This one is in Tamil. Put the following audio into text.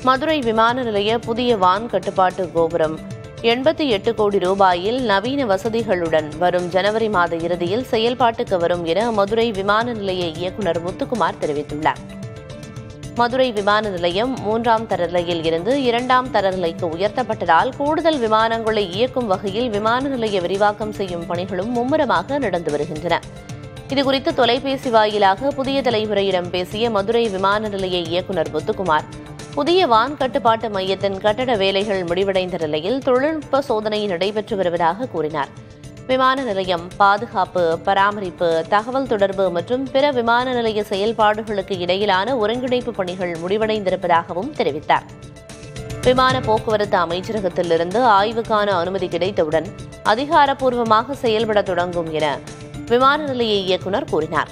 மதுரை விமான நிலைய புதிய வான் கட்டுப்பாட்டு கோபுரம் 88 கோடி ரூபாயில் நவீன வசதிகளுடன் வரும் ஜனவரி மாத இறுதியில் செயல்பாட்டுக்கு வரும் என மதுரை விமான நிலைய இயக்குநர் முத்துக்குமார் தெரிவித்துள்ளார். மதுரை விமான நிலையம் 3ஆம் தர நிலையில் இருந்து 2ஆம் தர நிலைக்கு உயர்த்தப்பட்டதால் கூடுதல் விமானங்களை இயக்கும் வகையில் விமான நிலைய விரிவாக்கம் செய்யும் பணிகளும் மும்முரமாக நடந்து வருகின்றன. இதுகுறித்து தொலைபேசி வாயிலாக புதிய தலைமுறையிடம் பேசிய மதுரை விமான நிலைய இயக்குநர் முத்துக்குமார், புதிய வான் கட்டுப்பாட்டு மையத்தின் கட்டட வேலைகள் முடிவடைந்த நிலையில் தொழில்நுட்ப சோதனை நடைபெற்று வருவதாக கூறினார். விமான நிலையம் பாதுகாப்பு, பராமரிப்பு, தகவல் தொடர்பு மற்றும் பிற விமான நிலைய செயல்பாடுகளுக்கு இடையிலான ஒருங்கிணைப்பு பணிகள் முடிவடைந்திருப்பதாகவும் தெரிவித்தார். விமான போக்குவரத்து அமைச்சரகத்திலிருந்து ஆய்வுக்கான அனுமதி கிடைத்தவுடன் அதிகாரப்பூர்வமாக செயல்பட தொடங்கும் என விமான நிலைய இயக்குநர் கூறினார்.